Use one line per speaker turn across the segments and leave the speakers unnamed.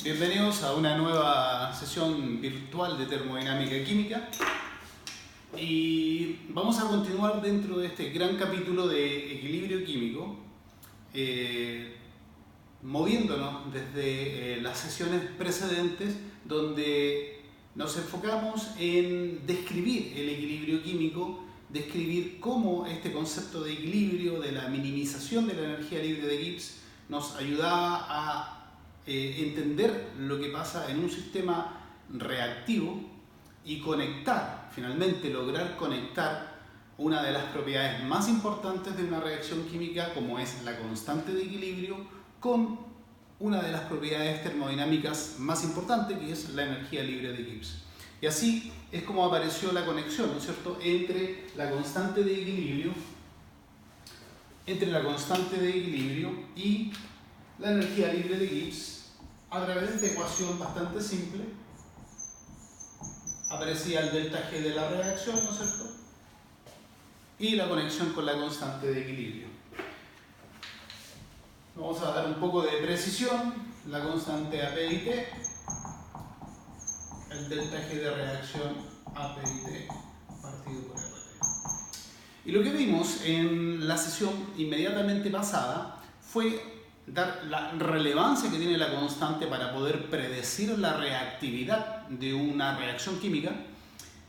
Bienvenidos a una nueva sesión virtual de termodinámica química y vamos a continuar dentro de este gran capítulo de equilibrio químico, moviéndonos desde las sesiones precedentes donde nos enfocamos en describir el equilibrio químico, describir cómo este concepto de equilibrio, de la minimización de la energía libre de Gibbs, nos ayudaba a entender lo que pasa en un sistema reactivo y conectar, finalmente lograr conectar una de las propiedades más importantes de una reacción química, como es la constante de equilibrio, con una de las propiedades termodinámicas más importantes, que es la energía libre de Gibbs. Y así es como apareció la conexión, ¿no es cierto?, entre la constante de equilibrio, y la energía libre de Gibbs. A través de esta ecuación bastante simple aparecía el delta G de la reacción, ¿no es cierto?, y la conexión con la constante de equilibrio. Vamos a dar un poco de precisión. La constante AP y T, el delta G de reacción AP y T partido por RT. Y lo que vimos en la sesión inmediatamente pasada fue dar la relevancia que tiene la constante para poder predecir la reactividad de una reacción química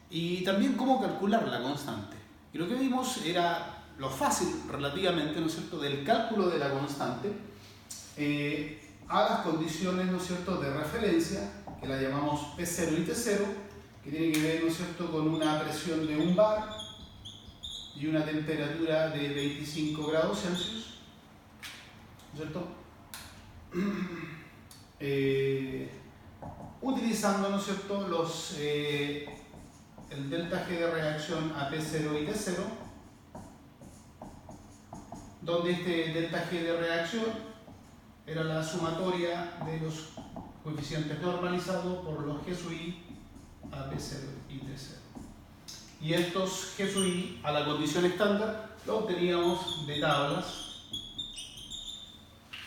y también cómo calcular la constante. Y lo que vimos era lo fácil relativamente, ¿no es cierto?, del cálculo de la constante a las condiciones, ¿no es cierto?, de referencia, que la llamamos P0 y T0, que tiene que ver, ¿no es cierto?, con una presión de 1 bar y una temperatura de 25 grados Celsius. ¿Cierto? Utilizando, ¿no es cierto?, el delta G de reacción a P0 y T0, donde este delta G de reacción era la sumatoria de los coeficientes normalizados por los G sub I a P0 y T0. Y estos G sub I a la condición estándar los obteníamos de tablas,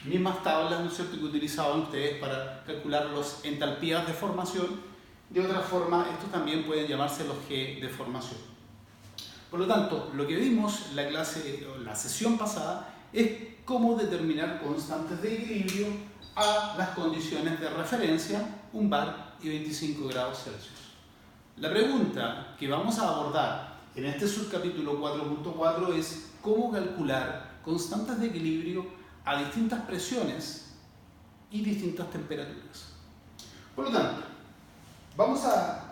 mismas tablas, ¿no es cierto?, que utilizaban ustedes para calcular las entalpías de formación. De otra forma, estos también pueden llamarse los G de formación. Por lo tanto, lo que vimos en la sesión pasada es cómo determinar constantes de equilibrio a las condiciones de referencia, 1 bar y 25 grados Celsius. La pregunta que vamos a abordar en este subcapítulo 4.4 es cómo calcular constantes de equilibrio a distintas presiones y distintas temperaturas. Por lo tanto,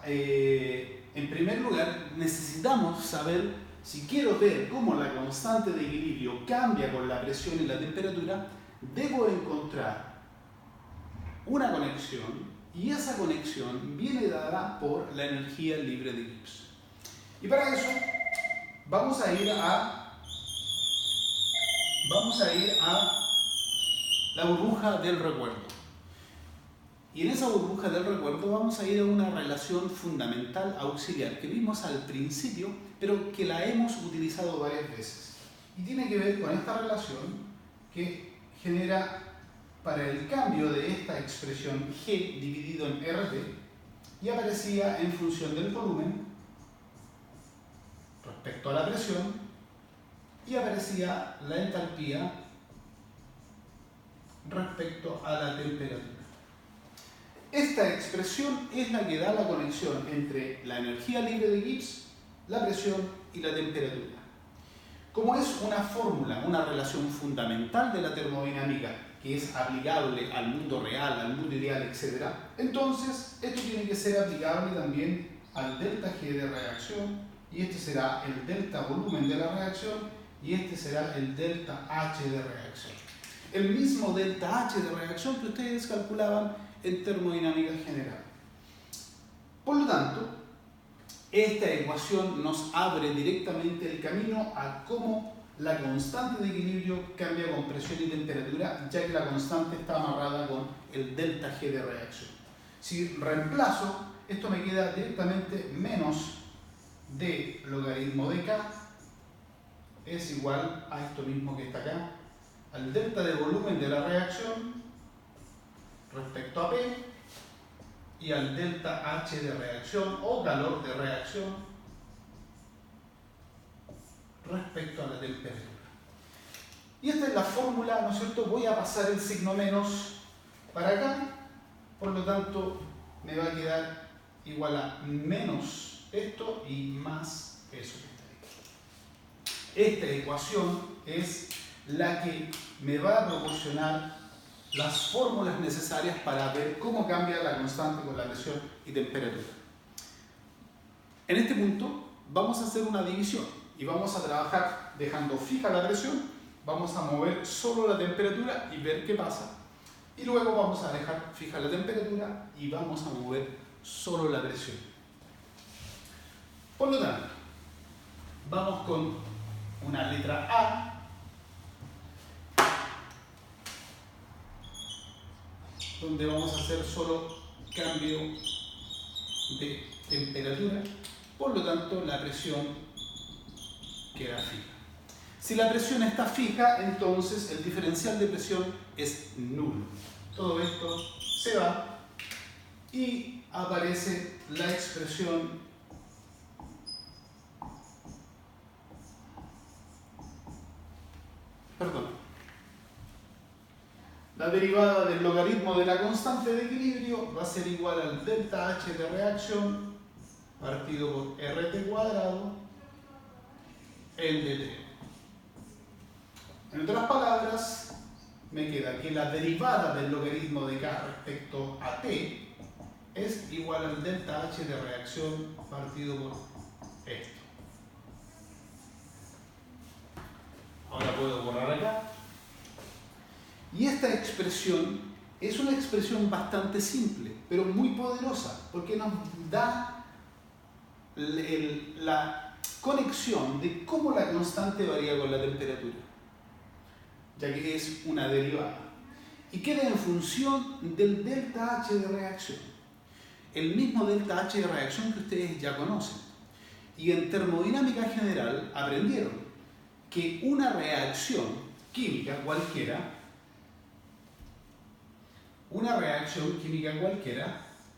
en primer lugar, necesitamos saber, si quiero ver cómo la constante de equilibrio cambia con la presión y la temperatura, debo encontrar una conexión, y esa conexión viene dada por la energía libre de Gibbs. Y para eso vamos a ir a la burbuja del recuerdo. Y en esa burbuja del recuerdo vamos a ir a una relación fundamental auxiliar que vimos al principio, pero que la hemos utilizado varias veces. Y tiene que ver con esta relación que genera, para el cambio de esta expresión G dividido en RT, y aparecía en función del volumen respecto a la presión, y aparecía la entalpía respecto a la temperatura. Esta expresión es la que da la conexión entre la energía libre de Gibbs, la presión y la temperatura. Como es una fórmula, una relación fundamental de la termodinámica que es aplicable al mundo real, al mundo ideal, etc., entonces esto tiene que ser aplicable también al delta G de reacción, y este será el delta volumen de la reacción, y este será el delta H de reacción. El mismo delta H de reacción que ustedes calculaban en termodinámica general. Por lo tanto, esta ecuación nos abre directamente el camino a cómo la constante de equilibrio cambia con presión y temperatura, ya que la constante está amarrada con el delta G de reacción. Si reemplazo, esto me queda directamente menos d logaritmo de K es igual a esto mismo que está acá, al delta de volumen de la reacción respecto a P y al delta H de reacción o calor de reacción respecto a la temperatura. Y esta es la fórmula, ¿no es cierto? Voy a pasar el signo menos para acá, por lo tanto me va a quedar igual a menos esto y más eso que está ahí. Esta ecuación es la que me va a proporcionar las fórmulas necesarias para ver cómo cambia la constante con la presión y temperatura. En este punto vamos a hacer una división y vamos a trabajar dejando fija la presión, vamos a mover solo la temperatura y ver qué pasa. Y luego vamos a dejar fija la temperatura y vamos a mover solo la presión. Por lo tanto, vamos con una letra A, donde vamos a hacer solo cambio de temperatura, por lo tanto la presión queda fija. Si la presión está fija, entonces el diferencial de presión es nulo. Todo esto se va y aparece la expresión la derivada del logaritmo de la constante de equilibrio va a ser igual al delta H de reacción partido por RT cuadrado en dt. En otras palabras, me queda que la derivada del logaritmo de K respecto a T es igual al delta H de reacción partido por esto. Ahora puedo borrar acá. Y esta expresión es una expresión bastante simple, pero muy poderosa, porque nos da la conexión de cómo la constante varía con la temperatura, ya que es una derivada. Y queda en función del delta H de reacción. El mismo delta H de reacción que ustedes ya conocen. Y en termodinámica general aprendieron que una reacción química cualquiera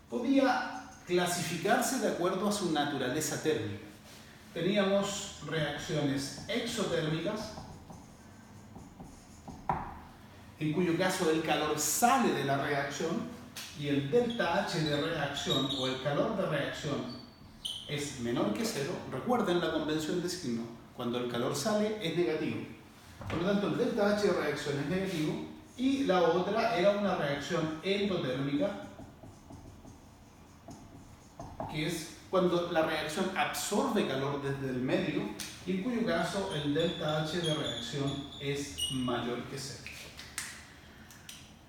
podía clasificarse de acuerdo a su naturaleza térmica. Teníamos reacciones exotérmicas, en cuyo caso el calor sale de la reacción y el delta H de reacción o el calor de reacción es menor que cero. Recuerden la convención de signo, cuando el calor sale es negativo. Por lo tanto, el delta H de reacción es negativo. Y la otra era una reacción endotérmica, que es cuando la reacción absorbe calor desde el medio y en cuyo caso el delta H de reacción es mayor que cero.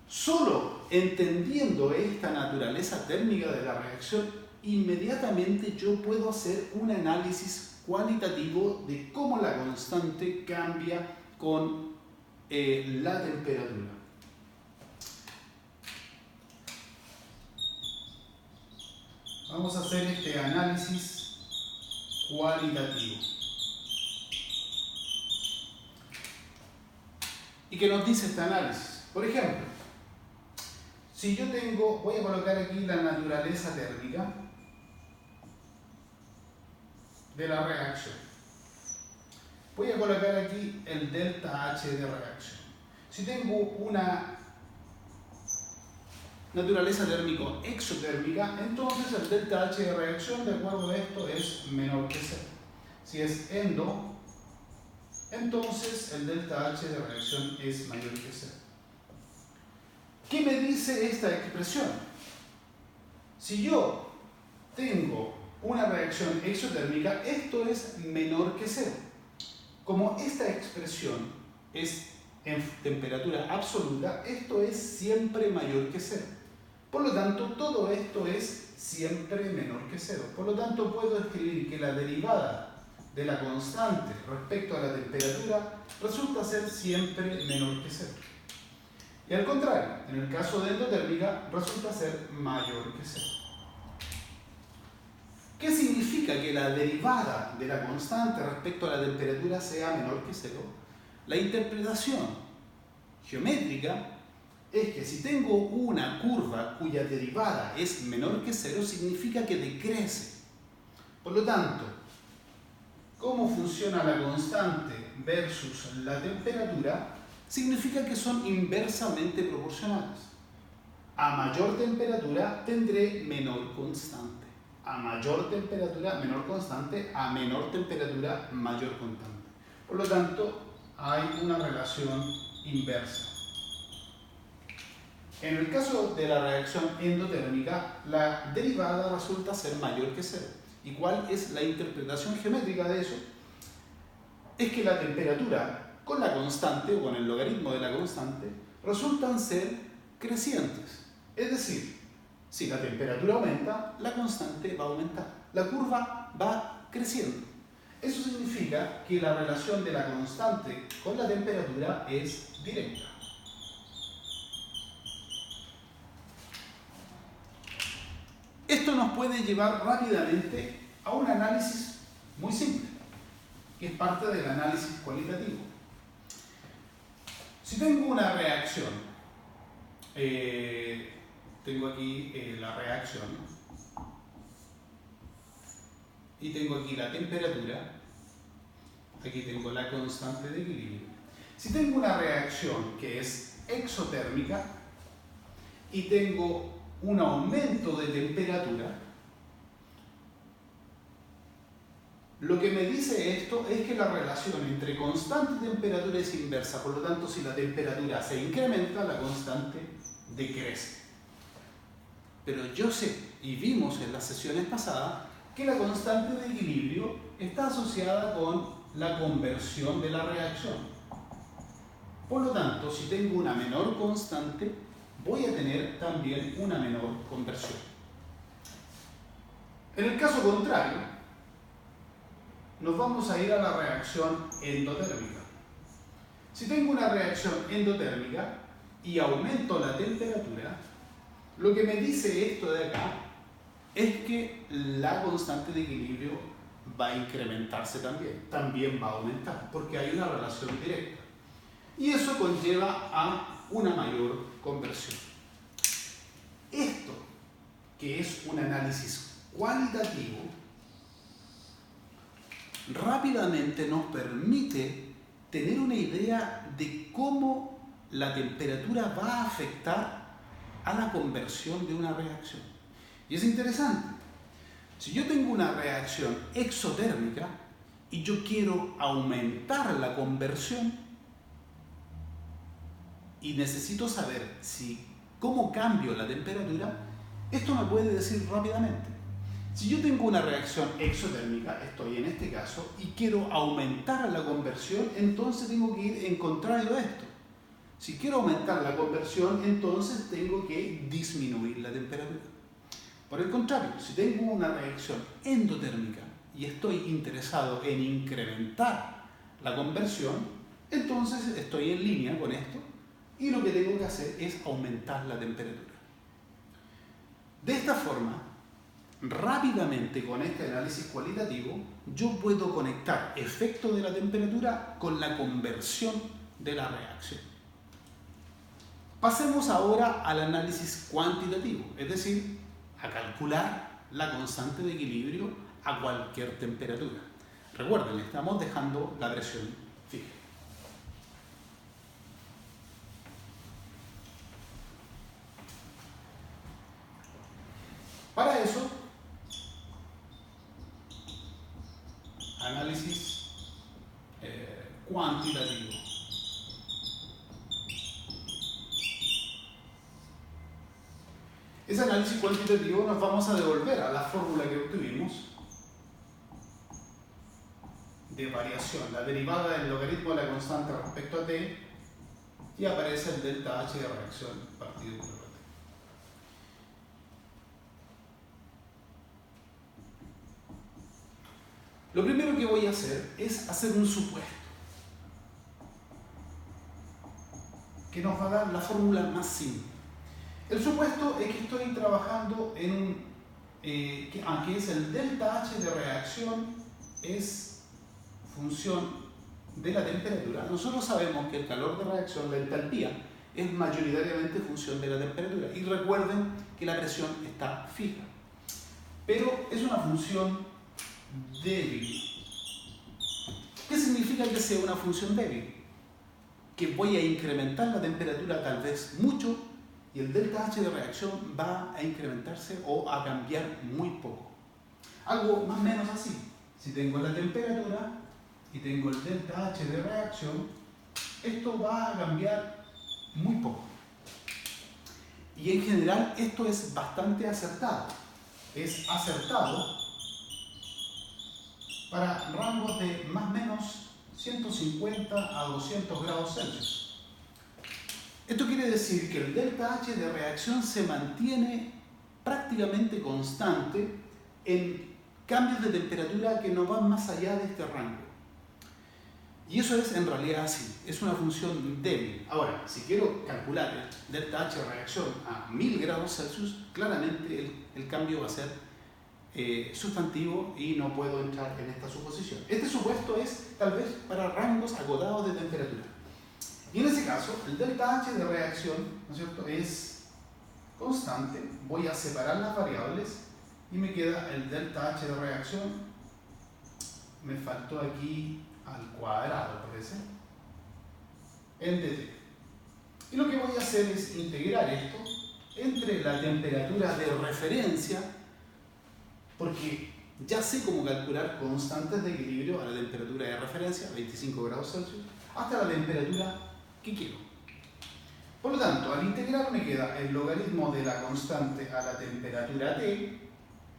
Solo entendiendo esta naturaleza térmica de la reacción, inmediatamente yo puedo hacer un análisis cualitativo de cómo la constante cambia con la temperatura. Vamos a hacer este análisis cualitativo. ¿Y qué nos dice este análisis? Por ejemplo, si yo tengo, voy a colocar aquí la naturaleza térmica de la reacción. Voy a colocar aquí el delta H de reacción. Si tengo una naturaleza térmico exotérmica, entonces el delta H de reacción, de acuerdo a esto, es menor que cero. Si es endo, entonces el delta H de reacción es mayor que cero. ¿Qué me dice esta expresión? Si yo tengo una reacción exotérmica, esto es menor que cero. Como esta expresión es en temperatura absoluta, esto es siempre mayor que cero. Por lo tanto, todo esto es siempre menor que cero. Por lo tanto, puedo escribir que la derivada de la constante respecto a la temperatura resulta ser siempre menor que cero. Y al contrario, en el caso de endotérmica, resulta ser mayor que cero. ¿Qué significa que la derivada de la constante respecto a la temperatura sea menor que cero? La interpretación geométrica es que si tengo una curva cuya derivada es menor que 0, significa que decrece. Por lo tanto, ¿cómo funciona la constante versus la temperatura? Significa que son inversamente proporcionales. A mayor temperatura tendré menor constante. A mayor temperatura, menor constante. A menor temperatura, mayor constante. Por lo tanto, hay una relación inversa. En el caso de la reacción endotérmica, la derivada resulta ser mayor que 0. ¿Y cuál es la interpretación geométrica de eso? Es que la temperatura con la constante o con el logaritmo de la constante resultan ser crecientes. Es decir, si la temperatura aumenta, la constante va a aumentar. La curva va creciendo. Eso significa que la relación de la constante con la temperatura es directa. Esto nos puede llevar rápidamente a un análisis muy simple, que es parte del análisis cualitativo. Si tengo una reacción, tengo aquí la reacción y tengo aquí la temperatura, aquí tengo la constante de equilibrio. Si tengo una reacción que es exotérmica y tengo un aumento de temperatura, lo que me dice esto es que la relación entre constante y temperatura es inversa. Por lo tanto, si la temperatura se incrementa, la constante decrece. Pero yo sé, y vimos en las sesiones pasadas, que la constante de equilibrio está asociada con la conversión de la reacción. Por lo tanto, si tengo una menor constante, voy a tener también una menor conversión. En el caso contrario, nos vamos a ir a la reacción endotérmica. Si tengo una reacción endotérmica y aumento la temperatura, lo que me dice esto de acá es que la constante de equilibrio va a incrementarse también va a aumentar, porque hay una relación directa. Y eso conlleva a una mayor conversión. Esto, que es un análisis cualitativo, rápidamente nos permite tener una idea de cómo la temperatura va a afectar a la conversión de una reacción. Y es interesante. Si yo tengo una reacción exotérmica y yo quiero aumentar la conversión y necesito saber cómo cambio la temperatura, esto me puede decir rápidamente. Si yo tengo una reacción exotérmica, estoy en este caso, y quiero aumentar la conversión, entonces tengo que ir en contrario a esto. Si quiero aumentar la conversión, entonces tengo que disminuir la temperatura. Por el contrario, si tengo una reacción endotérmica y estoy interesado en incrementar la conversión, entonces estoy en línea con esto y lo que tengo que hacer es aumentar la temperatura. De esta forma, rápidamente con este análisis cualitativo, yo puedo conectar efecto de la temperatura con la conversión de la reacción. Pasemos ahora al análisis cuantitativo, es decir, a calcular la constante de equilibrio a cualquier temperatura. Recuerden, estamos dejando la presión fija. Para eso, análisis cuantitativo. Ese análisis cuantitativo nos vamos a devolver a la fórmula que obtuvimos de variación, la derivada del logaritmo de la constante respecto a t, y aparece el delta H de reacción partido por t. Lo primero que voy a hacer es hacer un supuesto que nos va a dar la fórmula más simple. El supuesto es que estoy trabajando en un que es el delta H de reacción es función de la temperatura. Nosotros sabemos que el calor de reacción, la entalpía, es mayoritariamente función de la temperatura. Y recuerden que la presión está fija. Pero es una función débil. ¿Qué significa que sea una función débil? Que voy a incrementar la temperatura tal vez mucho y el delta H de reacción va a incrementarse o a cambiar muy poco. Algo más o menos así. Si tengo la temperatura y tengo el delta H de reacción, esto va a cambiar muy poco. Y en general esto es bastante acertado. Es acertado para rangos de más o menos 150 a 200 grados Celsius. Esto quiere decir que el delta H de reacción se mantiene prácticamente constante en cambios de temperatura que no van más allá de este rango. Y eso es en realidad así, es una función débil. Ahora, si quiero calcular el delta H de reacción a 1000 grados Celsius, claramente el cambio va a ser sustantivo y no puedo entrar en esta suposición. Este supuesto es tal vez para rangos acotados de temperatura. Y en ese caso, el delta H de reacción, ¿no es cierto?, es constante. Voy a separar las variables y me queda el delta H de reacción. Me faltó aquí al cuadrado, parece, en dt. Y lo que voy a hacer es integrar esto entre la temperatura de referencia, porque ya sé cómo calcular constantes de equilibrio a la temperatura de referencia, 25 grados Celsius, hasta la temperatura que quiero. Por lo tanto, al integrar me queda el logaritmo de la constante a la temperatura T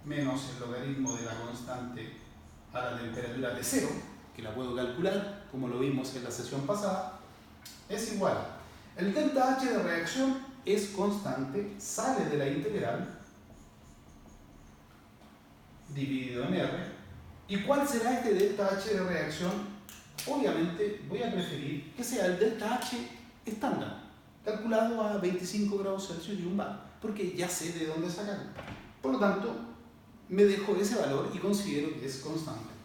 menos el logaritmo de la constante a la temperatura T0, que la puedo calcular, como lo vimos en la sesión pasada, es igual. El delta H de reacción es constante, sale de la integral, dividido en R. ¿Y cuál será este delta H de reacción? Obviamente voy a preferir que sea el delta H estándar, calculado a 25 grados Celsius y 1 bar, porque ya sé de dónde sacarlo. Por lo tanto, me dejo ese valor y considero que es constante.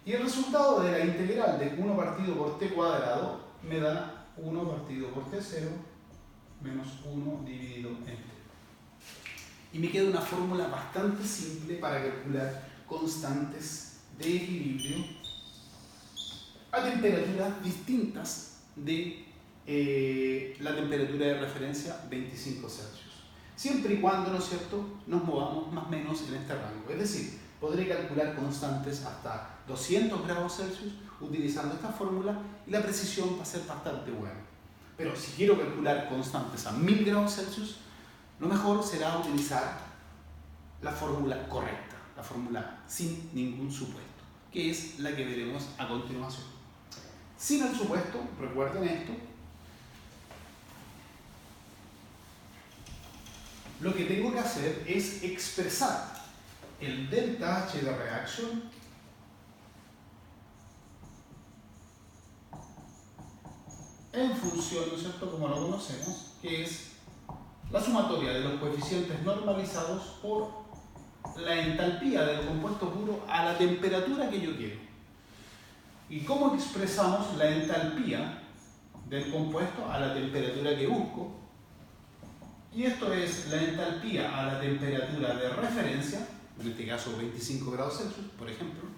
Y el resultado de la integral de 1 partido por t cuadrado me da 1 partido por t0 menos 1 dividido en t. Y me queda una fórmula bastante simple para calcular constantes de equilibrio a temperaturas distintas de la temperatura de referencia 25 Celsius. Siempre y cuando, ¿no es cierto?, nos movamos más o menos en este rango. Es decir, podré calcular constantes hasta 200 grados Celsius utilizando esta fórmula y la precisión va a ser bastante buena. Pero si quiero calcular constantes a 1000 grados Celsius, lo mejor será utilizar la fórmula correcta, la fórmula sin ningún supuesto, que es la que veremos a continuación. Sin el supuesto, recuerden esto, lo que tengo que hacer es expresar el delta H de reacción en función, ¿no es cierto?, como lo conocemos, que es la sumatoria de los coeficientes normalizados por la entalpía del compuesto puro a la temperatura que yo quiero. ¿Y cómo expresamos la entalpía del compuesto a la temperatura que busco? Y esto es la entalpía a la temperatura de referencia, en este caso 25 grados Celsius, por ejemplo.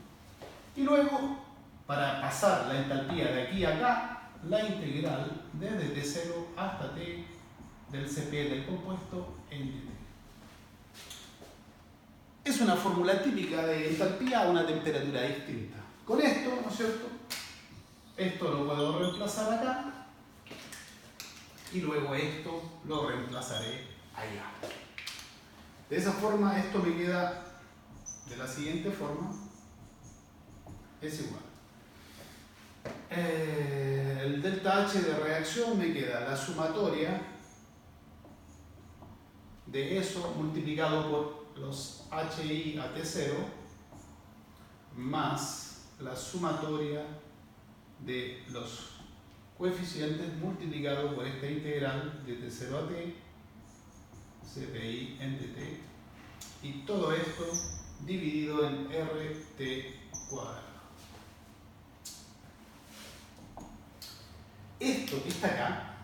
Y luego, para pasar la entalpía de aquí a acá, la integral desde T0 hasta T del Cp del compuesto en dt. Es una fórmula típica de entalpía a una temperatura distinta. Con esto, ¿no es cierto?, esto lo puedo reemplazar acá y luego esto lo reemplazaré allá. De esa forma, esto me queda de la siguiente forma. Es igual. El delta H de reacción me queda la sumatoria de eso multiplicado por los HI a T0 más la sumatoria de los coeficientes multiplicado por esta integral de T0 a T, CPI en dt, y todo esto dividido en RT cuadrado. Esto que está acá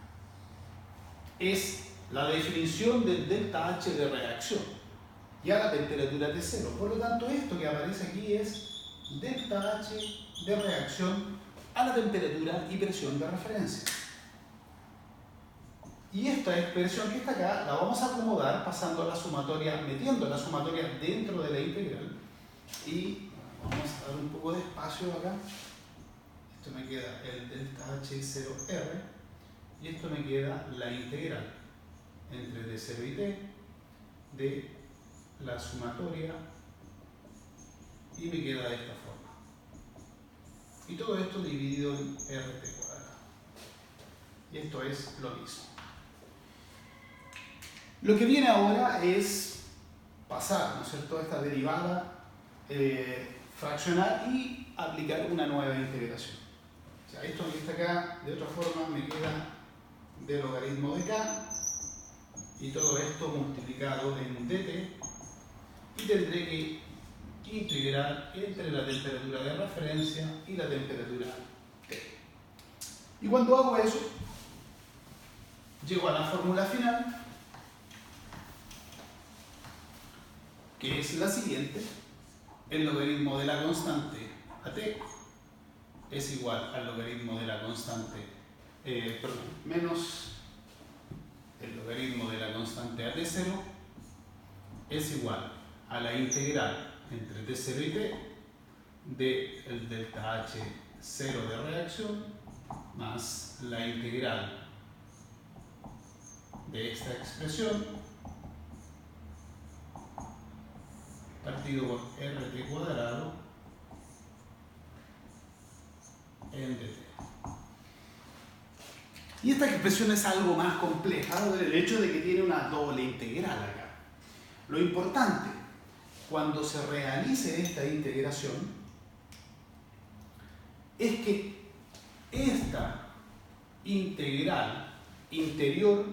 es la definición del delta H de reacción y a la temperatura T0. Por lo tanto, esto que aparece aquí es delta H de reacción a la temperatura y presión de referencia. Y esta expresión que está acá la vamos a acomodar pasando a la sumatoria, metiendo la sumatoria dentro de la integral. Y vamos a dar un poco de espacio acá. Esto me queda el delta H0R y esto me queda la integral entre T0 y T de la sumatoria y me queda de esta forma. Y todo esto dividido en RT cuadrado. Y esto es lo mismo. Lo que viene ahora es pasar, ¿no es cierto?, esta derivada, fraccionar y aplicar una nueva integración. O sea, esto que está acá, de otra forma, me queda de logaritmo de k y todo esto multiplicado en dt y tendré que integrar entre la temperatura de referencia y la temperatura T. Y cuando hago eso, llego a la fórmula final, que es la siguiente: el logaritmo de la constante a t es igual al logaritmo de la constante, menos el logaritmo de la constante a t0 es igual a la integral entre t0 y t del delta H0 de reacción más la integral de esta expresión partido por RT cuadrado en dt. Y esta expresión es algo más compleja por el hecho de que tiene una doble integral acá. Lo importante, cuando se realice esta integración, es que esta integral interior,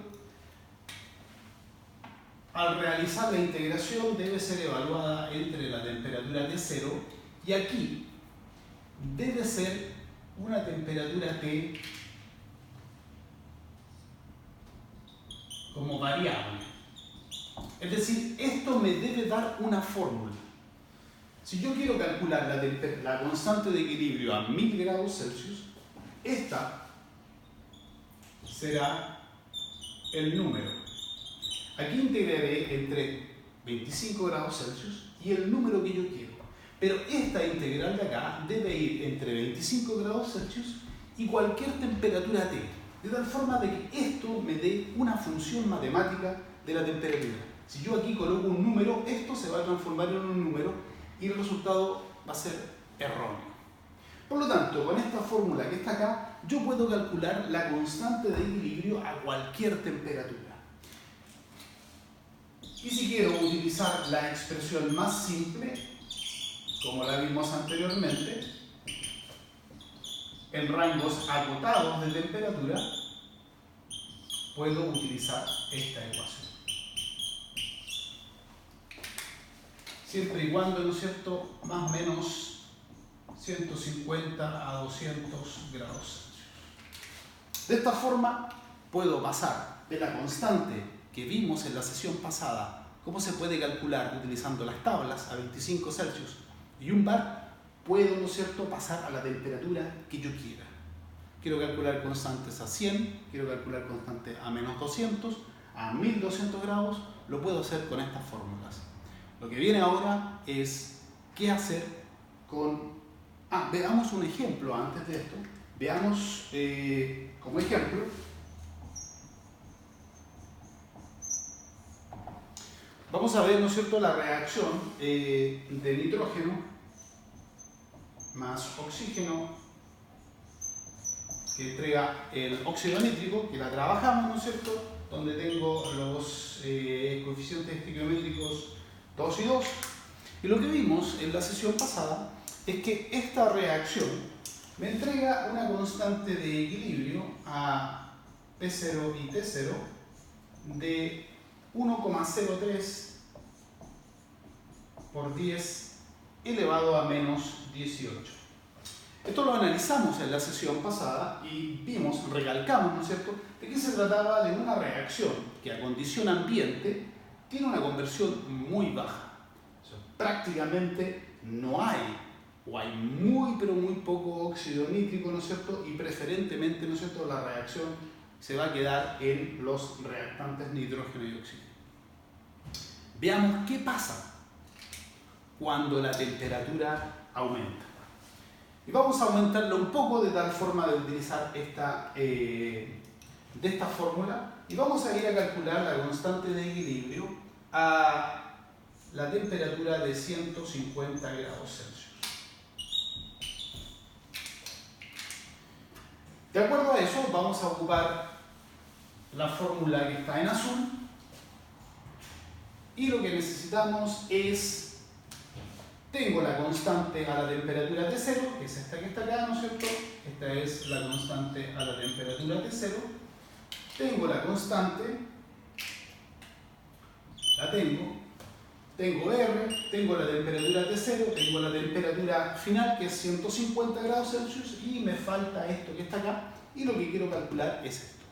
al realizar la integración, debe ser evaluada entre la temperatura T0 y aquí debe ser una temperatura T como variable. Es decir, esto me debe dar una fórmula. Si yo quiero calcular la constante de equilibrio a 1000 grados Celsius, esta será el número. Aquí integraré entre 25 grados Celsius y el número que yo quiero. Pero esta integral de acá debe ir entre 25 grados Celsius y cualquier temperatura T, de tal forma de que esto me dé una función matemática de la temperatura. Si yo aquí coloco un número, esto se va a transformar en un número y el resultado va a ser erróneo. Por lo tanto, con esta fórmula que está acá, yo puedo calcular la constante de equilibrio a cualquier temperatura. Y si quiero utilizar la expresión más simple, como la vimos anteriormente, en rangos acotados de temperatura, puedo utilizar esta ecuación. Siempre y cuando, ¿no es cierto?, más o menos 150 a 200 grados Celsius. De esta forma, puedo pasar de la constante que vimos en la sesión pasada, cómo se puede calcular utilizando las tablas a 25 Celsius y un bar, puedo, ¿no es cierto?, pasar a la temperatura que yo quiera. Quiero calcular constantes a 100, quiero calcular constantes a menos 200, a 1200 grados, lo puedo hacer con estas fórmulas. Lo que viene ahora es qué hacer con... veamos un ejemplo antes de esto. Veamos como ejemplo. Vamos a ver, ¿no es cierto?, la reacción de nitrógeno más oxígeno que entrega el óxido nítrico, que la trabajamos, ¿no es cierto?, donde tengo los coeficientes estequiométricos 2 y 2. Y lo que vimos en la sesión pasada es que esta reacción me entrega una constante de equilibrio a P0 y T0 de 1,03 por 10 elevado a menos 18. Esto lo analizamos en la sesión pasada y vimos, recalcamos, ¿no es cierto?, de que se trataba de una reacción que a condición ambiente tiene una conversión muy baja. O sea, prácticamente no hay, o hay muy pero muy poco óxido nítrico, ¿no es cierto?, y preferentemente, ¿no es cierto?, la reacción se va a quedar en los reactantes nitrógeno y oxígeno. Veamos qué pasa cuando la temperatura aumenta. Y vamos a aumentarla un poco de tal forma de utilizar esta fórmula y vamos a ir a calcular la constante de equilibrio a la temperatura de 150 grados Celsius. De acuerdo a eso, vamos a ocupar la fórmula que está en azul y lo que necesitamos es, tengo la constante a la temperatura T0, que es esta que está acá, ¿no es cierto? Esta es la constante a la temperatura T0. Tengo la constante, la tengo R, tengo la temperatura T0, tengo la temperatura final, que es 150 grados Celsius, y me falta esto que está acá, y lo que quiero calcular es esto.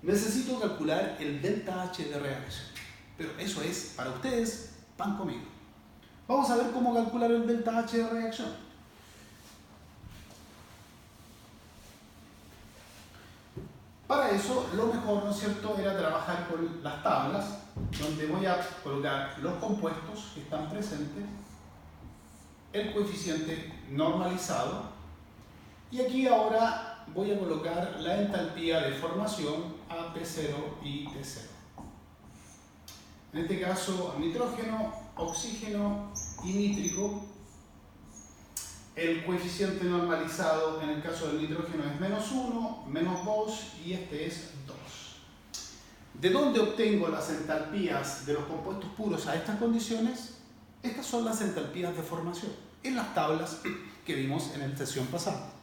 Necesito calcular el delta H de reacción, pero eso es, para ustedes, pan comido. Vamos a ver cómo calcular el delta H de reacción. Para eso, lo mejor, ¿no es cierto?, era trabajar con las tablas, donde voy a colocar los compuestos que están presentes, el coeficiente normalizado, y aquí ahora voy a colocar la entalpía de formación a P0 y T0. En este caso, nitrógeno, oxígeno y nítrico. El coeficiente normalizado en el caso del nitrógeno es -1, -2 y este es 2. ¿De dónde obtengo las entalpías de los compuestos puros a estas condiciones? Estas son las entalpías de formación, en las tablas que vimos en la sesión pasada.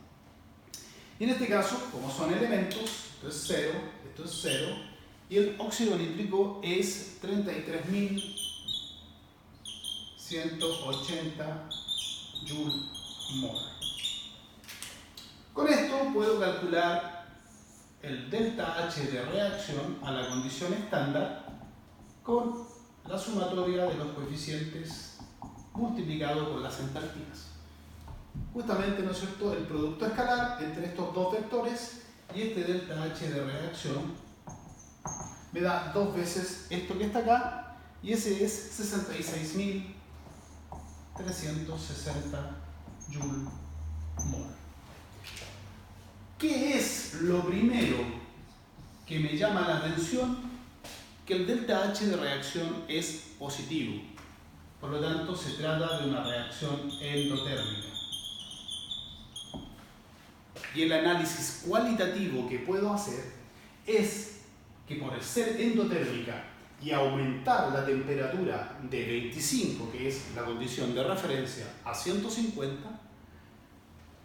Y en este caso, como son elementos, esto es 0, esto es 0, y el óxido nítrico es 33.180 Joule/mol. Con esto puedo calcular el delta H de reacción a la condición estándar con la sumatoria de los coeficientes multiplicado por las entalpías. Justamente, ¿no es cierto?, el producto escalar entre estos dos vectores y este delta H de reacción me da 2 veces esto que está acá, y ese es 66.360 Joule/mol. ¿Qué es lo primero que me llama la atención? Que el delta H de reacción es positivo. Por lo tanto, se trata de una reacción endotérmica. Y el análisis cualitativo que puedo hacer es que por el ser endotérmica y aumentar la temperatura de 25, que es la condición de referencia, a 150,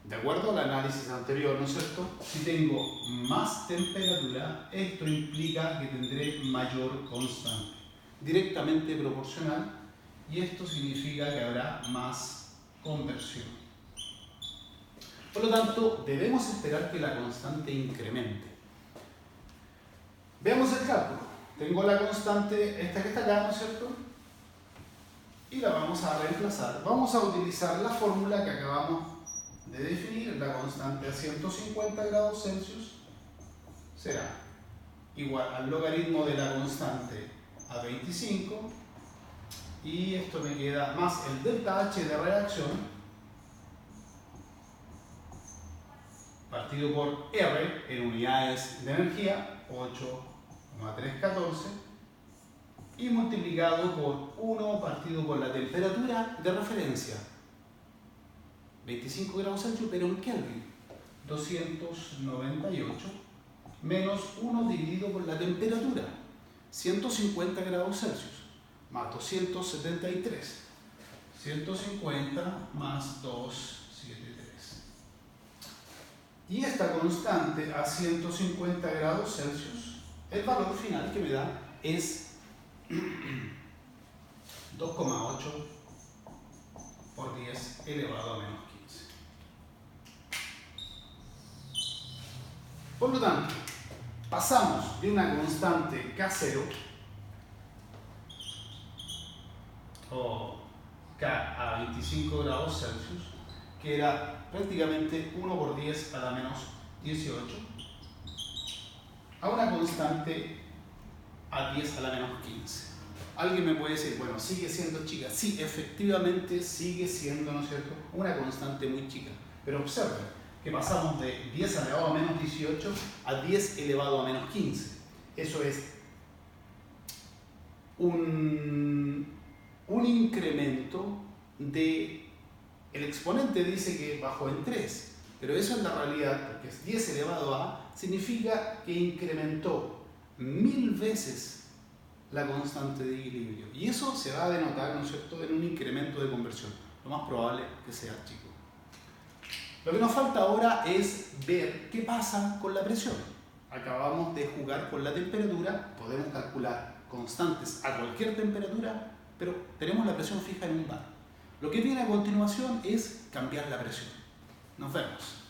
de acuerdo al análisis anterior, ¿no es cierto?, si tengo más temperatura, esto implica que tendré mayor constante, directamente proporcional, y esto significa que habrá más conversión. Por lo tanto, debemos esperar que la constante incremente. Veamos el cálculo. Tengo la constante, esta que está acá, ¿no es cierto?, y la vamos a reemplazar. Vamos a utilizar la fórmula que acabamos de definir. La constante a 150 grados Celsius será igual al logaritmo de la constante a 25, y esto me queda más el delta H de reacción partido por R en unidades de energía, 8,314, y multiplicado por 1 partido por la temperatura de referencia, 25 grados Celsius, pero en Kelvin, 298, menos 1 dividido por la temperatura, 150 grados Celsius, más 273, 150 más 273. Y esta constante a 150 grados Celsius, el valor final que me da es 2,8 por 10 elevado a menos 15. Por lo tanto, pasamos de una constante K0 o K a 25 grados Celsius, que era prácticamente 1 por 10 a la menos 18, a una constante a 10 a la menos 15. Alguien me puede decir, bueno, sigue siendo chica. Sí, efectivamente sigue siendo, ¿no es cierto?, una constante muy chica. Pero observen que pasamos de 10 elevado a menos 18 a 10 elevado a menos 15. Eso es un incremento de... El exponente dice que bajó en 3, pero eso en la realidad, porque es 10 elevado a, significa que incrementó 1000 veces la constante de equilibrio. Y eso se va a denotar, ¿no es cierto?, en un incremento de conversión. Lo más probable que sea chico. Lo que nos falta ahora es ver qué pasa con la presión. Acabamos de jugar con la temperatura, podemos calcular constantes a cualquier temperatura, pero tenemos la presión fija en un bar. Lo que viene a continuación es cambiar la presión. Nos vemos.